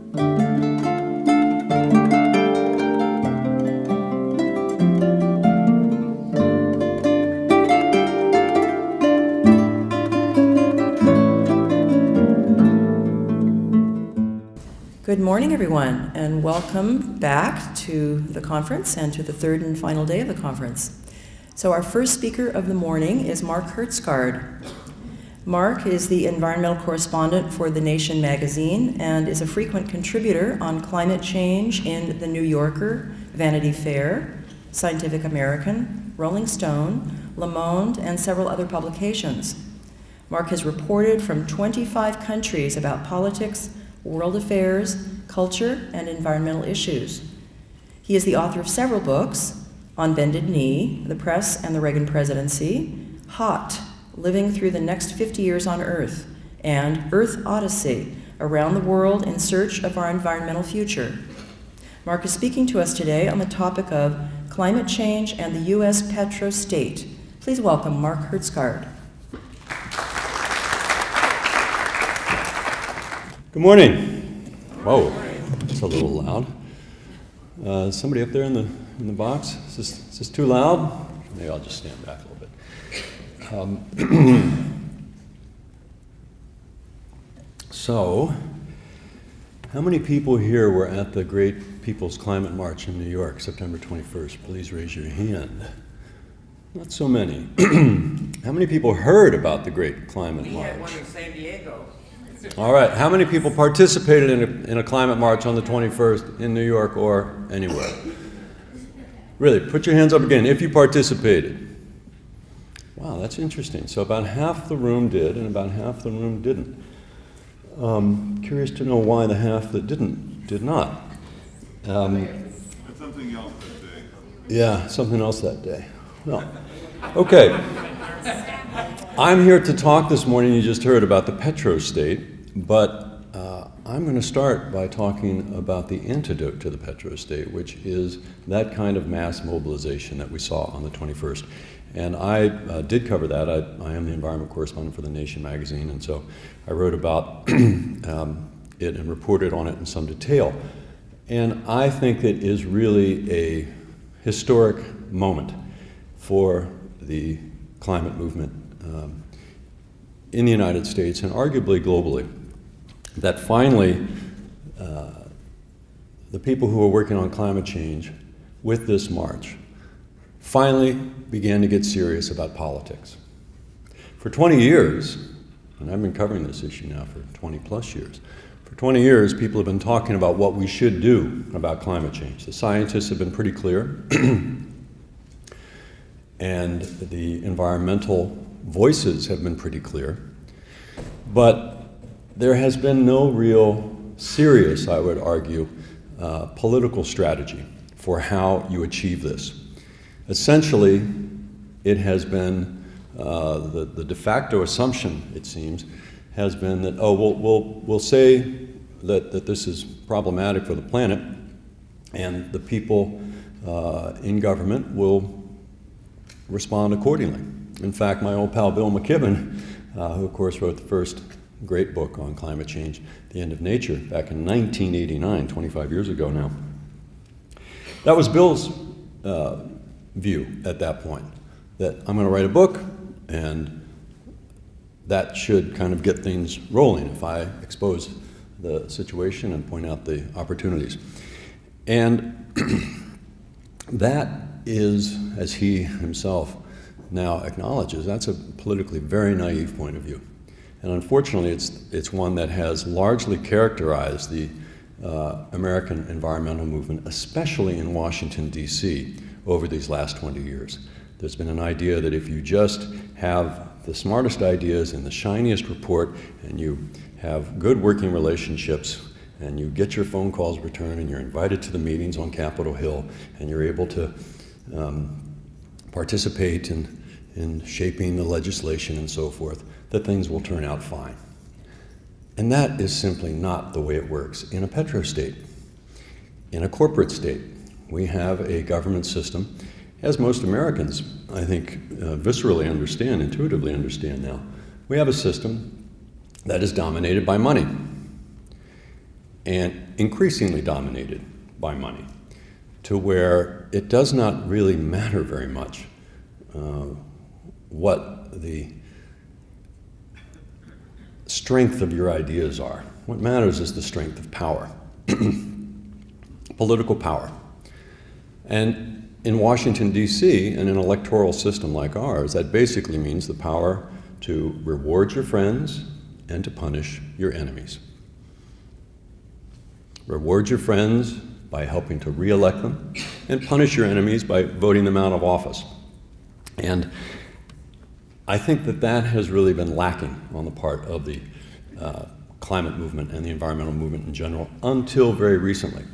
Good morning, everyone, and welcome back to the conference and to the third and final day of the conference. So our first speaker of the morning is Mark Hertsgaard. Mark is the environmental correspondent for The Nation magazine and is a frequent contributor on climate change in The New Yorker, Vanity Fair, Scientific American, Rolling Stone, Le Monde, and several other publications. Mark has reported from 25 countries about politics, world affairs, culture, and environmental issues. He is the author of several books: On Bended Knee, The Press and the Reagan Presidency, Hot, Living Through the Next 50 Years on Earth, and Earth Odyssey, Around the World in Search of Our Environmental Future. Mark is speaking to us today on the topic of climate change and the U.S. Petro-State. Please welcome Mark Hertsgaard. Good morning. Whoa, it's a little loud. Somebody up there in the box? Is this too loud? Maybe I'll just stand back a little bit. So, how many people here were at the Great People's Climate March in New York, September 21st? Please raise your hand. Not so many. How many people heard about the Great Climate March? We had one in San Diego. All right, how many people participated in a climate march on the 21st in New York or anywhere? Really, put your hands up again if you participated. Wow, that's interesting. So about half the room did and about half the room didn't. Curious to know why the half that did not. Something else that day. Yeah, something else that day. Well, okay. I'm here to talk this morning, you just heard, about the Petro-State, but I'm going to start by talking about the antidote to the Petro-State, which is that kind of mass mobilization that we saw on the 21st. And I did cover that. I am the environment correspondent for The Nation magazine, and so I wrote about it and reported on it in some detail. And I think it is really a historic moment for the climate movement in the United States and arguably globally, that finally the people who are working on climate change with this march finally began to get serious about politics. For 20 years, and I've been covering this issue now for 20 plus years, for 20 years people have been talking about what we should do about climate change. The scientists have been pretty clear, and the environmental voices have been pretty clear, but there has been no real serious, I would argue, political strategy for how you achieve this. Essentially, it has been the de facto assumption, it seems, has been that, we'll say that this is problematic for the planet, and the people in government will respond accordingly. In fact, my old pal Bill McKibben, who of course wrote the first great book on climate change, The End of Nature, back in 1989, 25 years ago now. That was Bill's view at that point, that I'm going to write a book and that should kind of get things rolling if I expose the situation and point out the opportunities. And that is, as he himself now acknowledges, that's a politically very naive point of view. And unfortunately, it's one that has largely characterized the American environmental movement, especially in Washington, D.C., over these last 20 years. There's been an idea that if you just have the smartest ideas and the shiniest report, and you have good working relationships, and you get your phone calls returned, and you're invited to the meetings on Capitol Hill, and you're able to participate in shaping the legislation and so forth, that things will turn out fine. And that is simply not the way it works in a petro-state. In a corporate state, we have a government system, as most Americans, I think, viscerally understand, intuitively understand now. We have a system that is dominated by money. And increasingly dominated by money, to where it does not really matter very much what the strength of your ideas are. What matters is the strength of power, political power. And in Washington, D.C., in an electoral system like ours, that basically means the power to reward your friends and to punish your enemies. Reward your friends by helping to re-elect them, and punish your enemies by voting them out of office. And I think that that has really been lacking on the part of the climate movement and the environmental movement in general until very recently.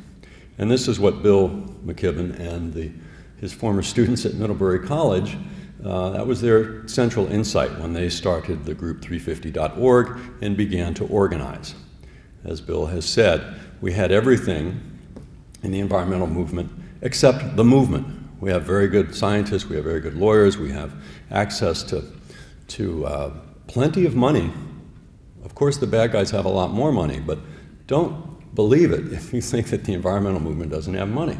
And this is what Bill McKibben and his former students at Middlebury College, that was their central insight when they started the group 350.org and began to organize. As Bill has said, we had everything in the environmental movement except the movement. We have very good scientists, we have very good lawyers, we have access to plenty of money. Of course, the bad guys have a lot more money, but don't believe it if you think that the environmental movement doesn't have money.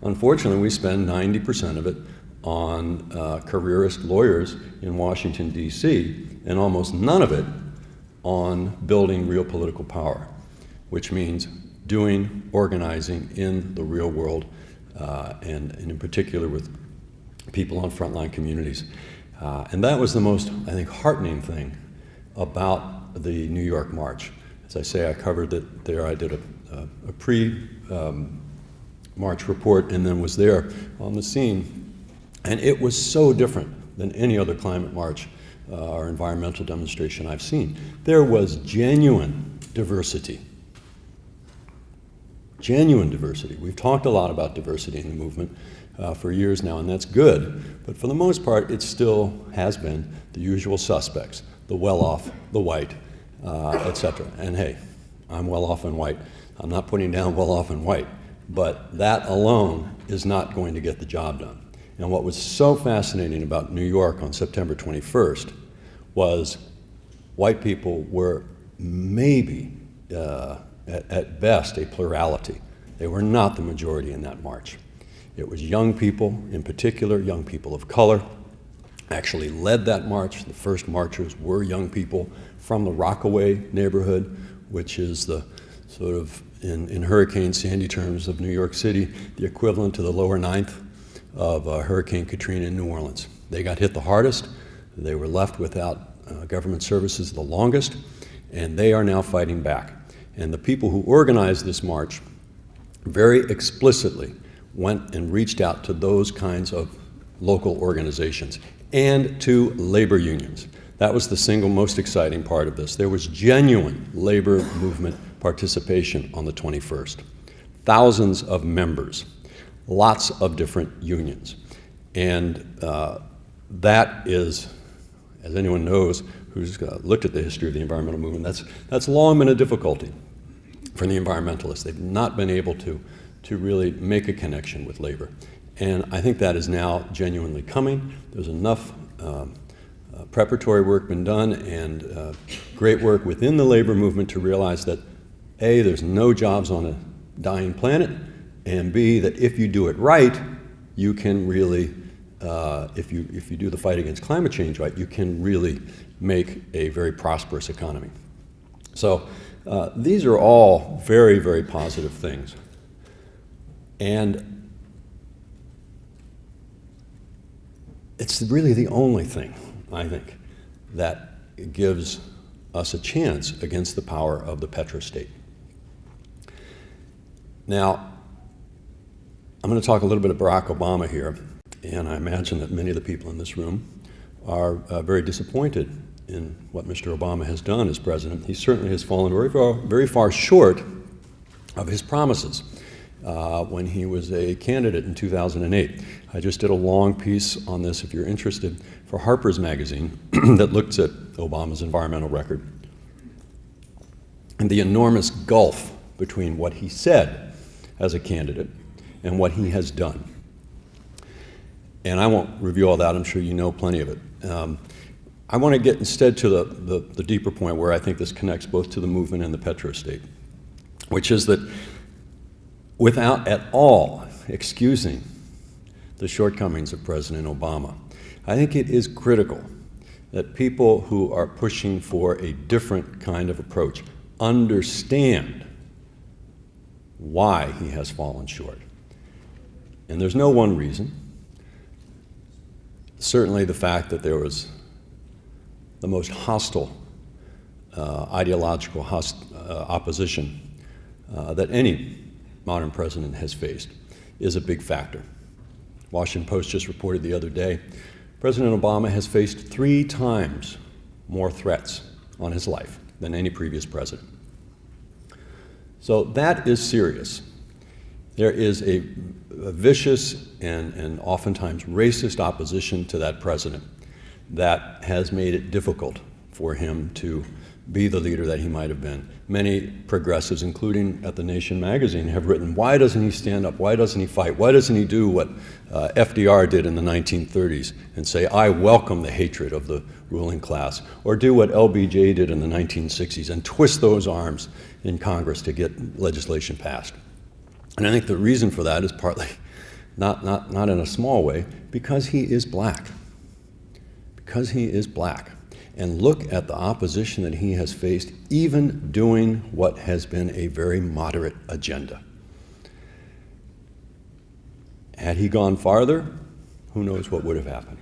Unfortunately, we spend 90% of it on careerist lawyers in Washington, D.C., and almost none of it on building real political power, which means doing organizing in the real world, and in particular with people on frontline communities. And that was the most, I think, heartening thing about the New York March. As I say, I covered it there. I did a pre-march report and then was there on the scene. And it was so different than any other climate march or environmental demonstration I've seen. There was genuine diversity. Genuine diversity. We've talked a lot about diversity in the movement for years now, and that's good. But for the most part, it still has been the usual suspects, the well-off, the white, etc. And hey, I'm well-off and white. I'm not putting down well-off and white, but that alone is not going to get the job done. And what was so fascinating about New York on September 21st was white people were maybe, at best, a plurality. They were not the majority in that march. It was young people, in particular, young people of color, actually led that march. The first marchers were young people from the Rockaway neighborhood, which is the sort of, in Hurricane Sandy terms of New York City, the equivalent to the lower ninth of Hurricane Katrina in New Orleans. They got hit the hardest. They were left without government services the longest, and they are now fighting back. And the people who organized this march very explicitly went and reached out to those kinds of local organizations and to labor unions. That was the single most exciting part of this. There was genuine labor movement participation on the 21st. Thousands of members, lots of different unions. And that is, as anyone knows who's looked at the history of the environmental movement, that's long been a difficulty for the environmentalists. They've not been able to really make a connection with labor. And I think that is now genuinely coming. There's enough preparatory work been done and great work within the labor movement to realize that A, there's no jobs on a dying planet, and B, that if you do it right, you can really, if you do the fight against climate change right, you can really make a very prosperous economy. So these are all very, very positive things. And it's really the only thing, I think, that gives us a chance against the power of the Petro-State. Now, I'm going to talk a little bit of Barack Obama here, and I imagine that many of the people in this room are very disappointed in what Mr. Obama has done as president. He certainly has fallen very far short of his promises when he was a candidate in 2008. I just did a long piece on this, if you're interested, for Harper's Magazine that looks at Obama's environmental record and the enormous gulf between what he said as a candidate and what he has done. And I won't review all that. I'm sure you know plenty of it. I want to get instead to the deeper point where I think this connects both to the movement and the Petro-State, which is that without at all excusing the shortcomings of President Obama. I think it is critical that people who are pushing for a different kind of approach understand why he has fallen short. And there's no one reason. Certainly the fact that there was the most hostile ideological opposition that any modern president has faced is a big factor. Washington Post just reported the other day, President Obama has faced 3 times more threats on his life than any previous president. So that is serious. There is a vicious and oftentimes racist opposition to that president that has made it difficult for him to be the leader that he might have been. Many progressives, including at The Nation magazine, have written, why doesn't he stand up? Why doesn't he fight? Why doesn't he do what FDR did in the 1930s and say, I welcome the hatred of the ruling class, or do what LBJ did in the 1960s and twist those arms in Congress to get legislation passed? And I think the reason for that is partly, not in a small way, because he is black. Because he is black. And look at the opposition that he has faced, even doing what has been a very moderate agenda. Had he gone farther, who knows what would have happened.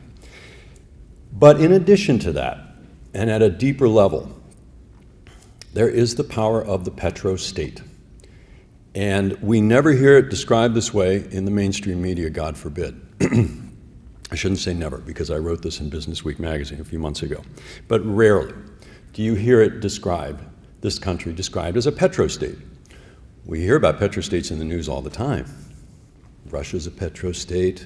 But in addition to that, and at a deeper level, there is the power of the Petro-State. And we never hear it described this way in the mainstream media, God forbid. I shouldn't say never, because I wrote this in Business Week magazine a few months ago. But rarely do you hear it described, this country described as a Petro-State. We hear about Petro-States in the news all the time. Russia's a Petro-State,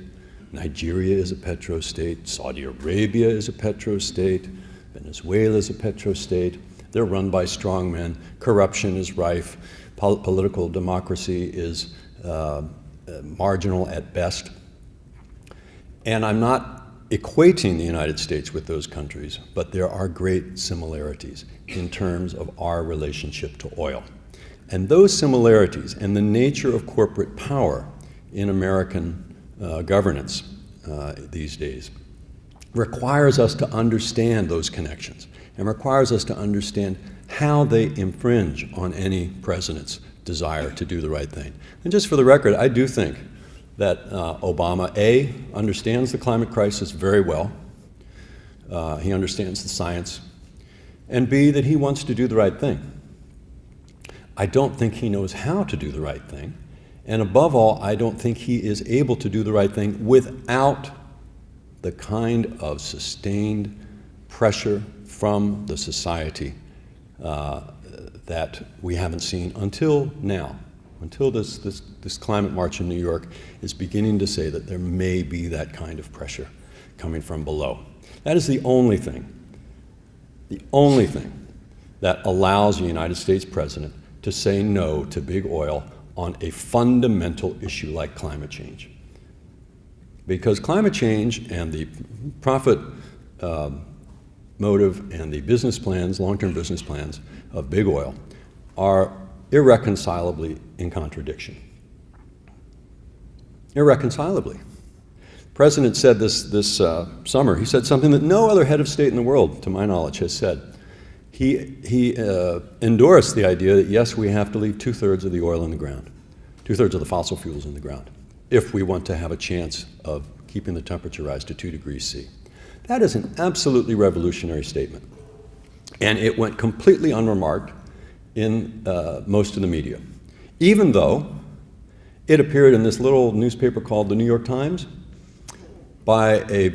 Nigeria is a Petro-State, Saudi Arabia is a Petro-State, Venezuela is a Petro-State. They're run by strongmen, corruption is rife, political democracy is marginal at best. And I'm not equating the United States with those countries, but there are great similarities in terms of our relationship to oil. And those similarities and the nature of corporate power in American governance these days requires us to understand those connections and requires us to understand how they infringe on any president's desire to do the right thing. And just for the record, I do think that Obama, A, understands the climate crisis very well. He understands the science. And B, that he wants to do the right thing. I don't think he knows how to do the right thing. And above all, I don't think he is able to do the right thing without the kind of sustained pressure from the society that we haven't seen until now. Until this climate march in New York is beginning to say that there may be that kind of pressure coming from below. That is the only thing that allows a United States president to say no to big oil on a fundamental issue like climate change. Because climate change and the profit motive and the business plans, long-term business plans of big oil are irreconcilably in contradiction. Irreconcilably. The president said this summer, he said something that no other head of state in the world, to my knowledge, has said. He endorsed the idea that, yes, we have to leave 2/3 of the oil in the ground, 2/3 of the fossil fuels in the ground, if we want to have a chance of keeping the temperature rise to 2 degrees C. That is an absolutely revolutionary statement. And it went completely unremarked in most of the media, even though it appeared in this little newspaper called the New York Times by a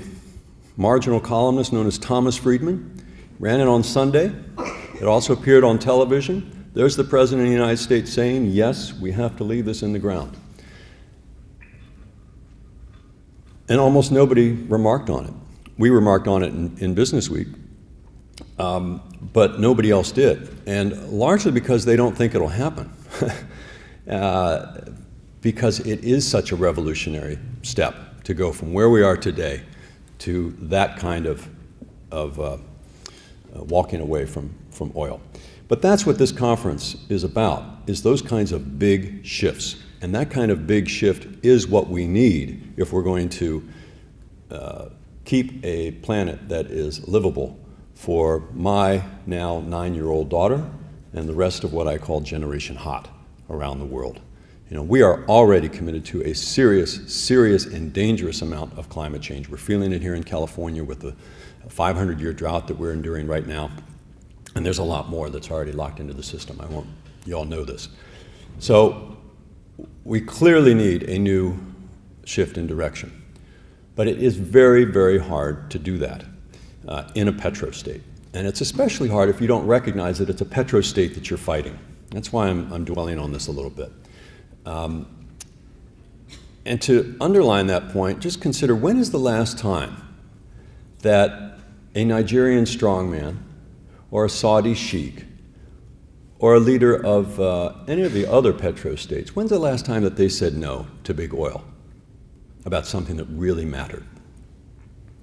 marginal columnist known as Thomas Friedman. Ran it on Sunday. It also appeared on television. There's the President of the United States saying, yes, we have to leave this in the ground. And almost nobody remarked on it. We remarked on it in Business Week. But nobody else did, and largely because they don't think it'll happen, because it is such a revolutionary step to go from where we are today to that kind of walking away from oil. But that's what this conference is about, is those kinds of big shifts. And that kind of big shift is what we need if we're going to keep a planet that is livable for my now 9-year-old daughter and the rest of what I call Generation Hot around the world. You know, we are already committed to a serious and dangerous amount of climate change. We're feeling it here in California with the 500-year drought that we're enduring right now. And there's a lot more that's already locked into the system. You all know this. So we clearly need a new shift in direction. But it is very, very hard to do that in a petro-state. And it's especially hard if you don't recognize that it's a petro-state that you're fighting. That's why I'm dwelling on this a little bit. And to underline that point, just consider, when is the last time that a Nigerian strongman or a Saudi sheik or a leader of any of the other petro-states, when's the last time that they said no to big oil about something that really mattered?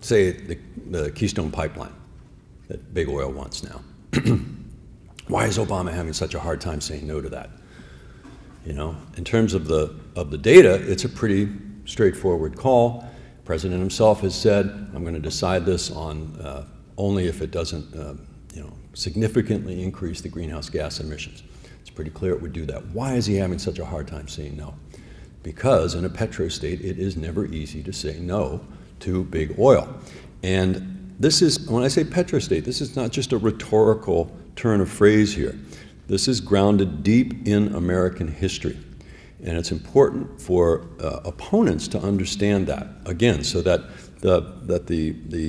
Say the Keystone Pipeline that big oil wants now. Why is Obama having such a hard time saying no to that? You know, in terms of the data, it's a pretty straightforward call. The president himself has said, I'm going to decide this on only if it doesn't significantly increase the greenhouse gas emissions. It's pretty clear it would do that. Why is he having such a hard time saying no? Because in a petro-state, it is never easy to say no to big oil. And this is, when I say petro-state, this is not just a rhetorical turn of phrase here. This is grounded deep in American history. And it's important for opponents to understand that, again, so that the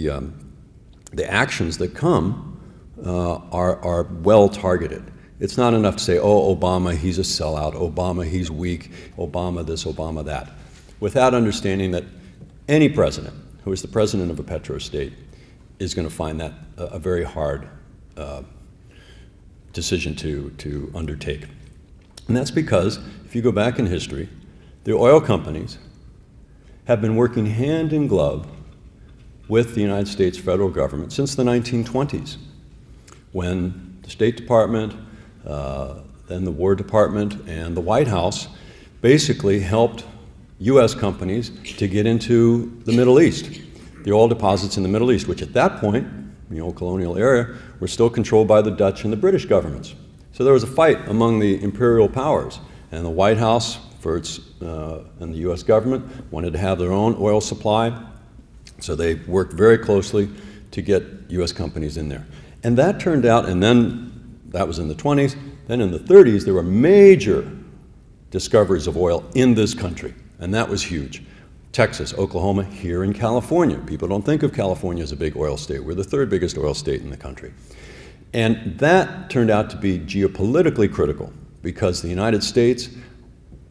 actions that come are well targeted. It's not enough to say, oh, Obama, he's a sellout, Obama, he's weak, Obama this, Obama that, without understanding that any president who is the president of a petro-state is going to find that a very hard decision to undertake. And that's because, if you go back in history, the oil companies have been working hand in glove with the United States federal government since the 1920s, when the State Department, then the War Department, and the White House basically helped U.S. companies to get into the Middle East, the oil deposits in the Middle East, which at that point, in the old colonial era, were still controlled by the Dutch and the British governments. So there was a fight among the imperial powers, and the White House and the U.S. government wanted to have their own oil supply, so they worked very closely to get U.S. companies in there. And that turned out, and then that was in the 20s, then in the 30s, there were major discoveries of oil in this country, and that was huge. Texas, Oklahoma, here in California. People don't think of California as a big oil state. We're the third biggest oil state in the country. And that turned out to be geopolitically critical because the United States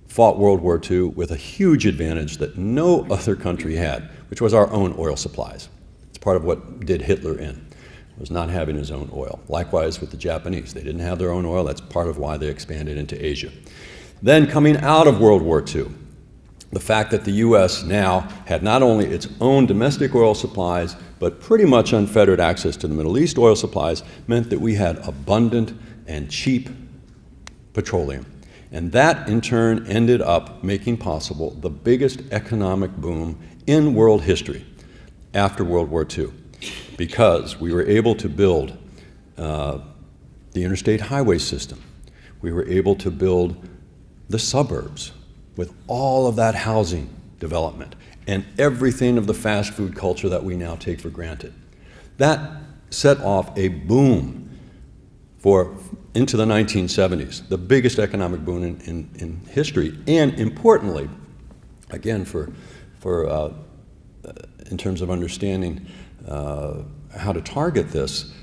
fought World War II with a huge advantage that no other country had, which was our own oil supplies. It's part of what did Hitler in, was not having his own oil. Likewise with the Japanese. They didn't have their own oil. That's part of why they expanded into Asia. Then coming out of World War II, the fact that the U.S. now had not only its own domestic oil supplies, but pretty much unfettered access to the Middle East oil supplies meant that we had abundant and cheap petroleum. And that, in turn, ended up making possible the biggest economic boom in world history after World War II, because we were able to build the interstate highway system. We were able to build the suburbs with all of that housing development and everything of the fast food culture that we now take for granted. That set off a boom into the 1970s, the biggest economic boom in history, and importantly, again, in terms of understanding how to target this,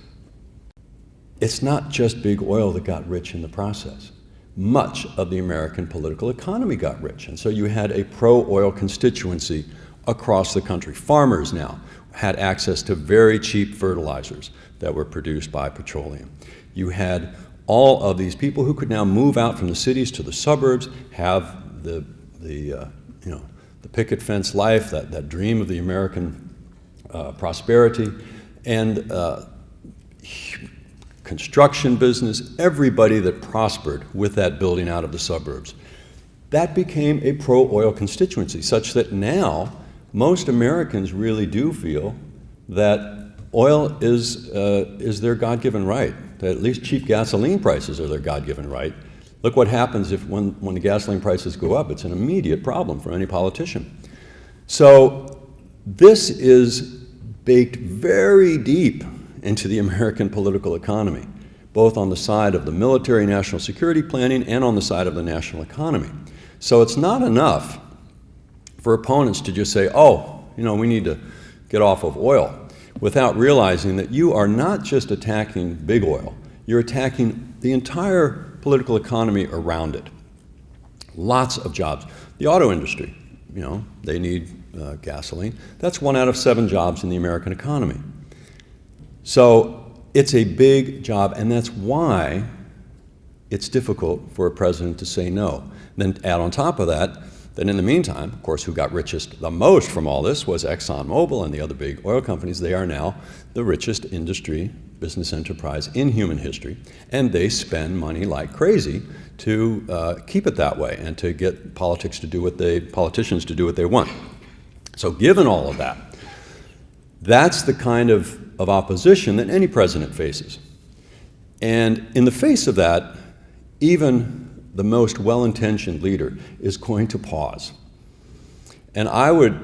it's not just big oil that got rich in the process. Much of the American political economy got rich, and so you had a pro-oil constituency across the country. Farmers now had access to very cheap fertilizers that were produced by petroleum. You had all of these people who could now move out from the cities to the suburbs, have the picket fence life, that dream of the American prosperity, and construction business, everybody that prospered with that building out of the suburbs that became a pro-oil constituency, such that now most Americans really do feel that oil is their God-given right, that at least cheap gasoline prices are their God-given right. Look what happens when the gasoline prices go up. It's an immediate problem for any politician. So this is baked very deep into the American political economy, both on the side of the military national security planning and on the side of the national economy. So it's not enough for opponents to just say, oh, we need to get off of oil, without realizing that you are not just attacking big oil, you're attacking the entire political economy around it. Lots of jobs. The auto industry, they need gasoline. That's 1 out of 7 jobs in the American economy. So it's a big job, and that's why it's difficult for a president to say no. Then add on top of that, in the meantime, of course, who got richest the most from all this was ExxonMobil and the other big oil companies. They are now the richest industry, business enterprise in human history, and they spend money like crazy to keep it that way and to get politicians to do what they want. So given all of that, that's the kind of opposition that any president faces. And in the face of that, even the most well-intentioned leader is going to pause. And I would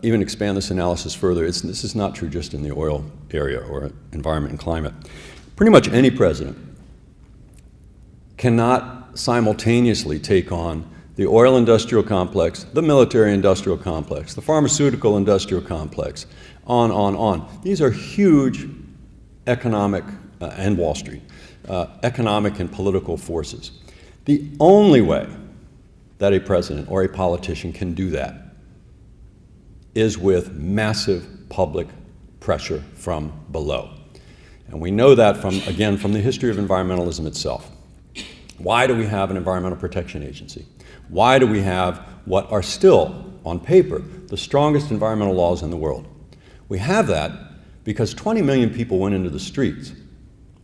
even expand this analysis further. This is not true just in the oil area or environment and climate. Pretty much any president cannot simultaneously take on the oil industrial complex, the military industrial complex, the pharmaceutical industrial complex, on. These are huge economic, and Wall Street, economic and political forces. The only way that a president or a politician can do that is with massive public pressure from below. And we know that from the history of environmentalism itself. Why do we have an Environmental Protection Agency? Why do we have what are still, on paper, the strongest environmental laws in the world? We have that because 20 million people went into the streets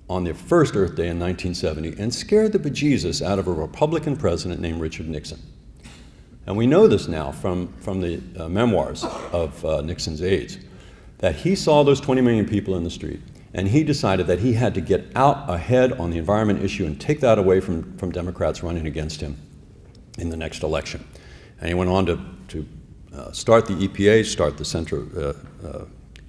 on their first Earth Day in 1970 and scared the bejesus out of a Republican president named Richard Nixon. And we know this now from the memoirs of Nixon's aides, that he saw those 20 million people in the street, and he decided that he had to get out ahead on the environment issue and take that away from Democrats running against him in the next election. And he went on to start the EPA, start the Central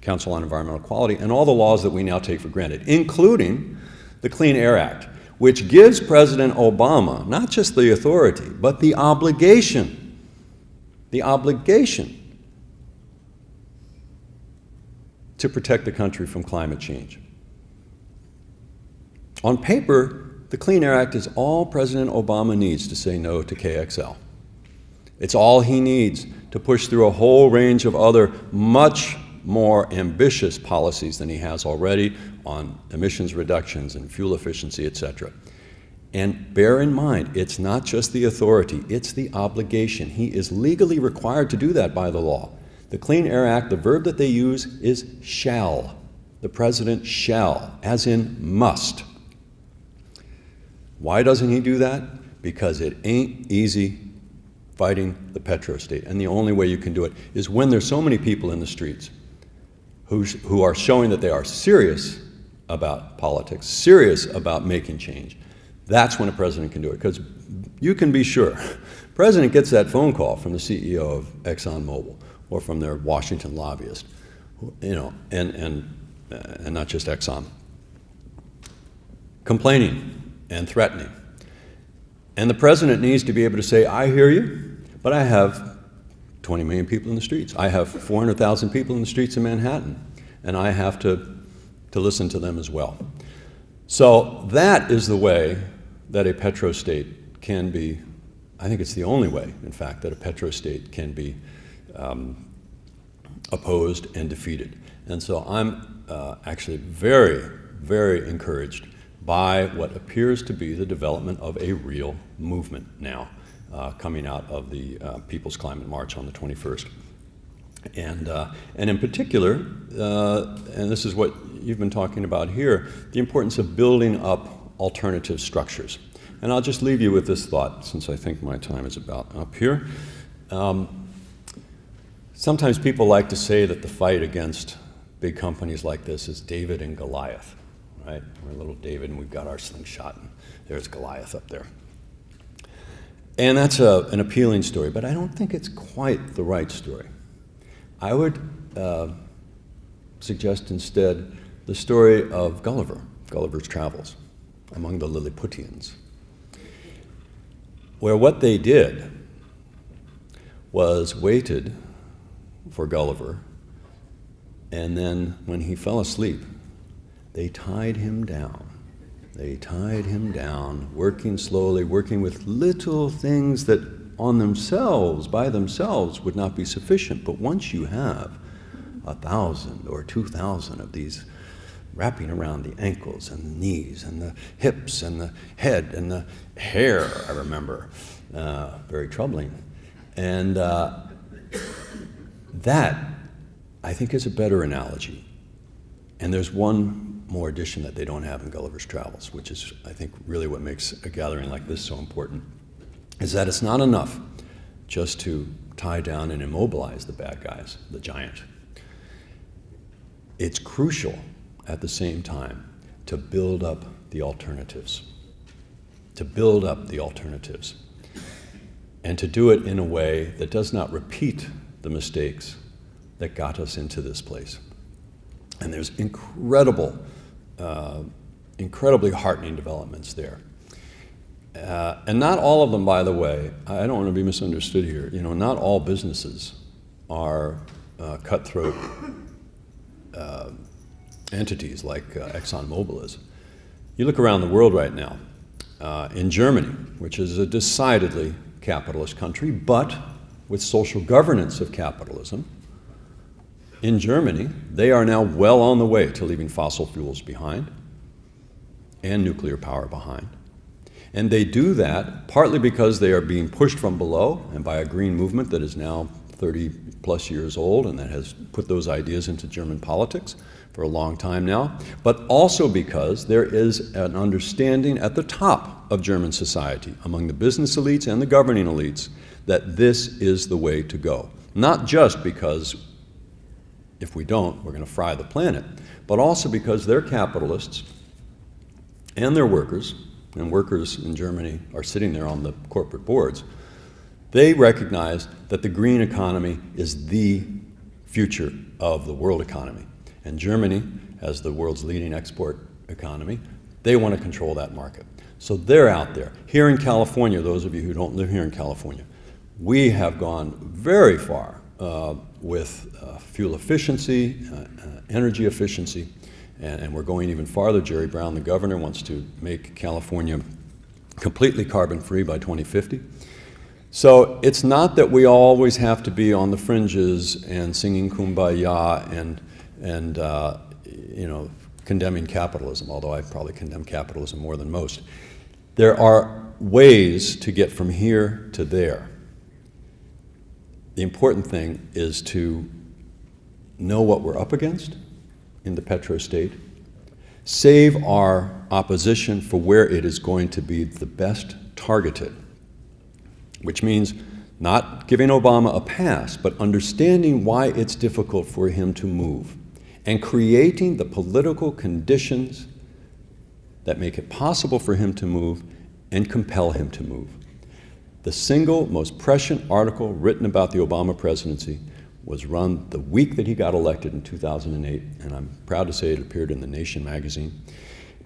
Council on Environmental Quality, and all the laws that we now take for granted, including the Clean Air Act, which gives President Obama not just the authority, but the obligation to protect the country from climate change. On paper, the Clean Air Act is all President Obama needs to say no to KXL. It's all he needs to push through a whole range of other much more ambitious policies than he has already on emissions reductions and fuel efficiency, etc. And bear in mind, it's not just the authority, it's the obligation. He is legally required to do that by the law. The Clean Air Act, the verb that they use is shall. The president shall, as in must. Why doesn't he do that? Because it ain't easy fighting the Petro-State. And the only way you can do it is when there's so many people in the streets who are showing that they are serious about politics, serious about making change. That's when a president can do it. Because you can be sure, the president gets that phone call from the CEO of ExxonMobil or from their Washington lobbyist, and not just Exxon, complaining and threatening. And the president needs to be able to say, I hear you, but I have 20 million people in the streets. I have 400,000 people in the streets of Manhattan, and I have to listen to them as well. So that is the way that a Petro-State can be, I think it's the only way, in fact, that a Petro-State can be opposed and defeated. And so I'm actually very, very encouraged by what appears to be the development of a real movement now coming out of the People's Climate March on the 21st. And in particular, and this is what you've been talking about here, the importance of building up alternative structures. And I'll just leave you with this thought, since I think my time is about up here. Sometimes people like to say that the fight against big companies like this is David and Goliath, right? We're little David and we've got our slingshot, and there's Goliath up there. And that's an appealing story, but I don't think it's quite the right story. I would suggest instead the story of Gulliver's Travels among the Lilliputians, where what they did was waited for Gulliver, and then when he fell asleep, they tied him down. They tied him down, working slowly, working with little things that on themselves, by themselves, would not be sufficient. But once you have 1,000 or 2,000 of these wrapping around the ankles and the knees and the hips and the head and the hair, I remember, very troubling. And that, I think, is a better analogy. And there's one more addition that they don't have in Gulliver's Travels, which is, I think, really what makes a gathering like this so important, is that it's not enough just to tie down and immobilize the bad guys, the giant. It's crucial at the same time to build up the alternatives, and to do it in a way that does not repeat the mistakes that got us into this place. And there's incredibly heartening developments there. And not all of them, by the way, I don't want to be misunderstood here, not all businesses are cutthroat entities like ExxonMobil is. You look around the world right now, in Germany, which is a decidedly capitalist country, but with social governance of capitalism. In Germany, they are now well on the way to leaving fossil fuels behind and nuclear power behind. And they do that partly because they are being pushed from below and by a green movement that is now 30 plus years old and that has put those ideas into German politics for a long time now, but also because there is an understanding at the top of German society, among the business elites and the governing elites, that this is the way to go. Not just because if we don't, we're going to fry the planet, but also because they're capitalists and they're workers, and workers in Germany are sitting there on the corporate boards. They recognize that the green economy is the future of the world economy. And Germany, as the world's leading export economy, they want to control that market. So they're out there. Here in California, those of you who don't live here in California, we have gone very far with fuel efficiency, energy efficiency, and we're going even farther. Jerry Brown, the governor, wants to make California completely carbon-free by 2050. So it's not that we always have to be on the fringes and singing Kumbaya and condemning capitalism, although I probably condemn capitalism more than most. There are ways to get from here to there. The important thing is to know what we're up against in the Petro-State, save our opposition for where it is going to be the best targeted, which means not giving Obama a pass, but understanding why it's difficult for him to move, and creating the political conditions that make it possible for him to move and compel him to move. The single most prescient article written about the Obama presidency was run the week that he got elected in 2008, and I'm proud to say it appeared in The Nation magazine,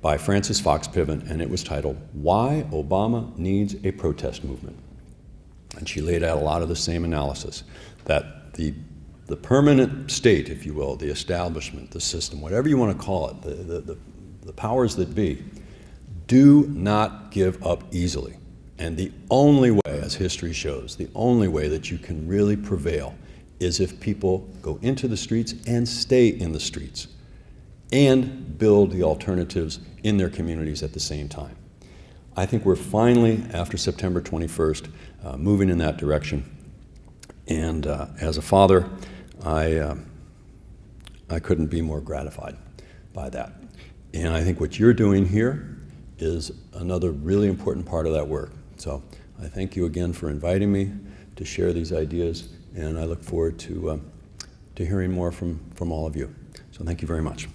by Frances Fox Piven, and it was titled, "Why Obama Needs a Protest Movement." And she laid out a lot of the same analysis, that the permanent state, if you will, the establishment, the system, whatever you want to call it, the powers that be, do not give up easily. And the only way, as history shows, the only way that you can really prevail is if people go into the streets and stay in the streets and build the alternatives in their communities at the same time. I think we're finally, after September 21st, moving in that direction. And as a father, I couldn't be more gratified by that. And I think what you're doing here is another really important part of that work. So I thank you again for inviting me to share these ideas, and I look forward to hearing more from all of you. So thank you very much.